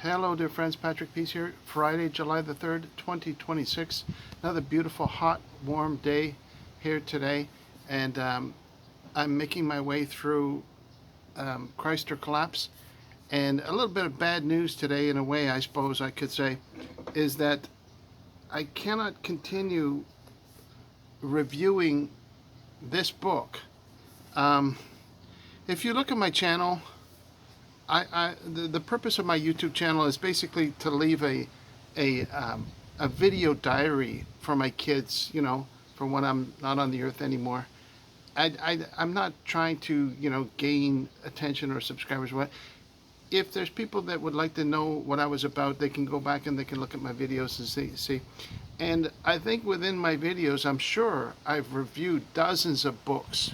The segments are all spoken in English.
Hello, dear friends. Patrick Peace here. Friday, July the 3rd, 2026. Another beautiful, hot, warm day here today. And I'm making my way through Christ or Collapse. And a little bit of bad news today, in a way, I suppose I could say, is that I cannot continue reviewing this book. If you look at my channel, the purpose of my YouTube channel is basically to leave a video diary for my kids, for when I'm not on the earth anymore. I'm not trying to, gain attention or subscribers. If there's people that would like to know what I was about, they can go back and they can look at my videos and see. And I think within my videos, I'm sure I've reviewed dozens of books.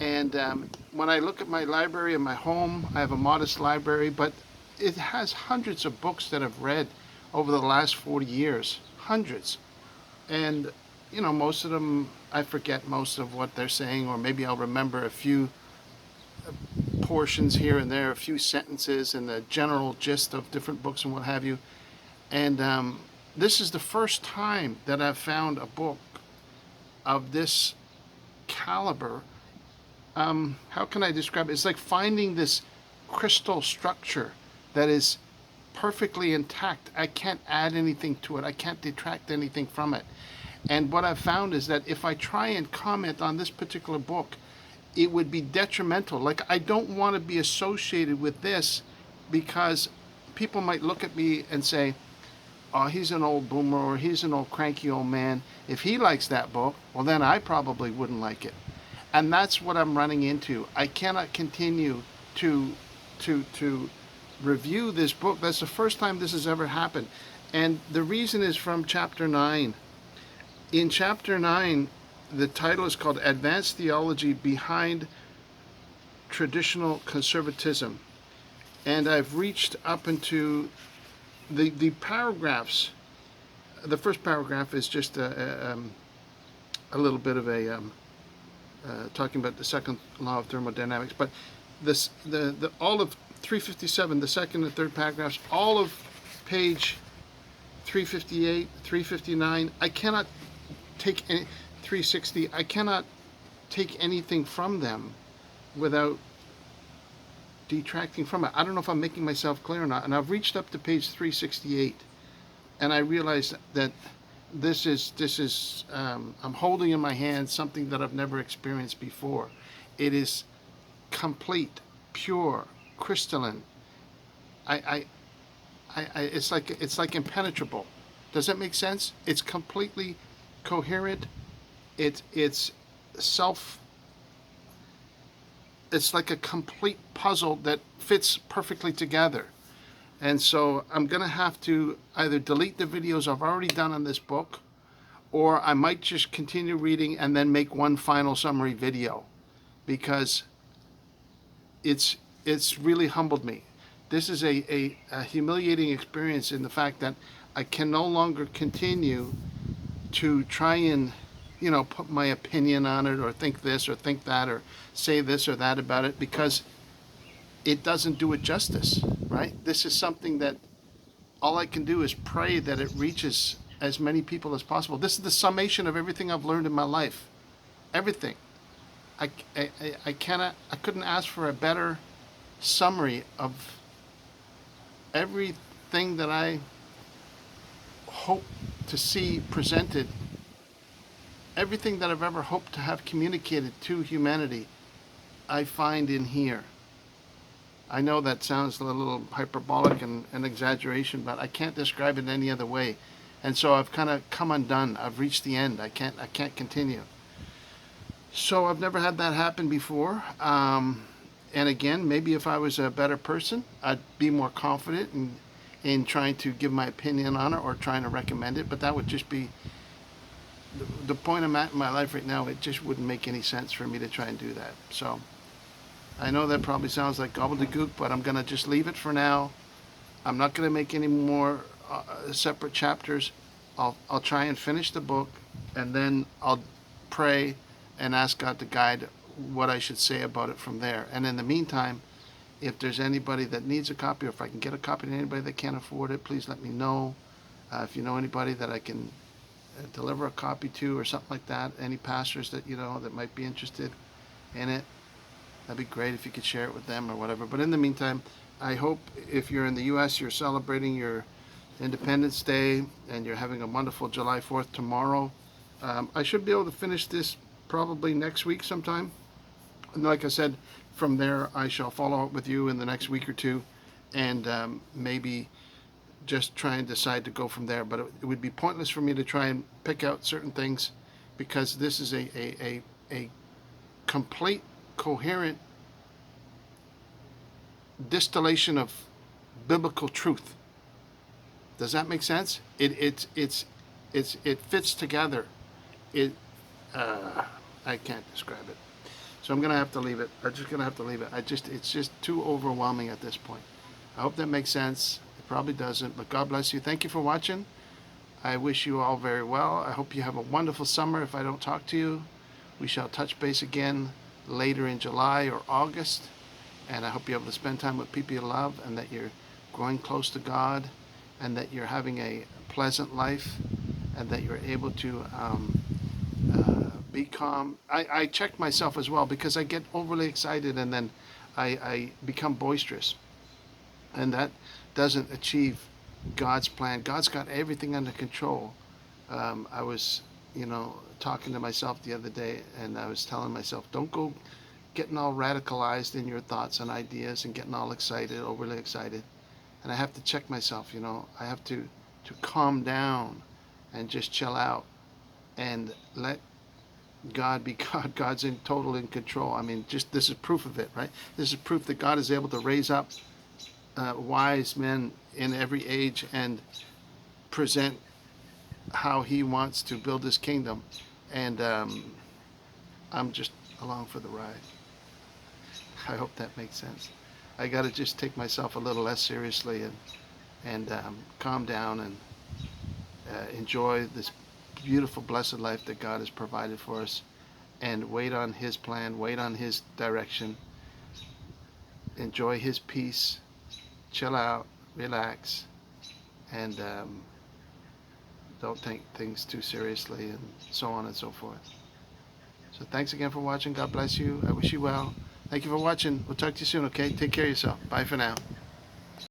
And when I look at my library in my home, I have a modest library, but it has hundreds of books that I've read over the last 40 years. Hundreds. And, most of them, I forget most of what they're saying, or maybe I'll remember a few portions here and there, a few sentences and the general gist of different books and what have you. And this is the first time that I've found a book of this caliber. How can I describe it? It's like finding this crystal structure that is perfectly intact. I can't add anything to it. I can't detract anything from it. And what I've found is that if I try and comment on this particular book, it would be detrimental. Like, I don't want to be associated with this, because people might look at me and say, oh, he's an old boomer, or he's an old cranky old man. If he likes that book, well, then I probably wouldn't like it. And that's what I'm running into. I cannot continue to review this book. That's the first time this has ever happened. And the reason is from chapter 9. In chapter 9, the title is called Advanced Theology Behind Traditional Conservatism. And I've reached up into the paragraphs. The first paragraph is just a little bit of a talking about the second law of thermodynamics, but this the all of 357, the second and third paragraphs, all of page 358, 359, I cannot take any, 360, I cannot take anything from them without detracting from it. I don't know if I'm making myself clear or not. And I've reached up to page 368, and I realized that this is I'm holding in my hand something that I've never experienced before. It is complete, pure, crystalline. It's like impenetrable. Does that make sense? It's completely coherent. It's like a complete puzzle that fits perfectly together. And so I'm going to have to either delete the videos I've already done on this book, or I might just continue reading and then make one final summary video, because it's really humbled me. This is a humiliating experience in the fact that I can no longer continue to try and, put my opinion on it, or think this or think that, or say this or that about it, because it doesn't do it justice, right? This is something that all I can do is pray that it reaches as many people as possible. This is the summation of everything I've learned in my life. Everything. I couldn't ask for a better summary of everything that I hope to see presented, everything that I've ever hoped to have communicated to humanity, I find in here. I know that sounds a little hyperbolic and an exaggeration, but I can't describe it any other way. And so I've kind of come undone. I've reached the end. I can't continue. So I've never had that happen before. And again, maybe if I was a better person, I'd be more confident in trying to give my opinion on it or trying to recommend it. But that would just be the point I'm at in my life right now. It just wouldn't make any sense for me to try and do that. So I know that probably sounds like gobbledygook, but I'm going to just leave it for now. I'm not going to make any more separate chapters. I'll try and finish the book, and then I'll pray and ask God to guide what I should say about it from there. And in the meantime, If there's anybody that needs a copy, or if I can get a copy to anybody that can't afford it, please let me know. If you know anybody that I can deliver a copy to or something like that, any pastors that you know that might be interested in it, that'd be great if you could share it with them or whatever. But in the meantime, I hope if you're in the U.S., you're celebrating your Independence Day and you're having a wonderful July 4th tomorrow. I should be able to finish this probably next week sometime. And like I said, from there I shall follow up with you in the next week or two, and maybe just try and decide to go from there. But it would be pointless for me to try and pick out certain things, because this is a complete, coherent distillation of biblical truth. Does that make sense? It fits together. It I can't describe it. So I'm gonna have to leave it. I'm just gonna have to leave it. It's just too overwhelming at this point. I hope that makes sense. It probably doesn't, but God bless you. Thank you for watching. I wish you all very well. I hope you have a wonderful summer. If I don't talk to you, we shall touch base again later in July or August. And I hope you're able to spend time with people you love, and that you're growing close to God, and that you're having a pleasant life, and that you're able to be calm. I check myself as well, because I get overly excited and then I become boisterous. And that doesn't achieve God's plan. God's got everything under control. I was, talking to myself the other day, and I was telling myself, don't go getting all radicalized in your thoughts and ideas and getting all excited, overly excited. And I have to check myself, I have to calm down and just chill out and let God be God. God's in control. I mean, just this is proof of it, right? This is proof that God is able to raise up wise men in every age and present how He wants to build His kingdom. And I'm just along for the ride. I hope that makes sense. I got to just take myself a little less seriously and calm down and enjoy this beautiful, blessed life that God has provided for us, and wait on His plan, wait on His direction, enjoy His peace, chill out, relax, and don't take things too seriously, and so on and so forth. So thanks again for watching. God bless you. I wish you well. Thank you for watching. We'll talk to you soon, okay? Take care of yourself. Bye for now.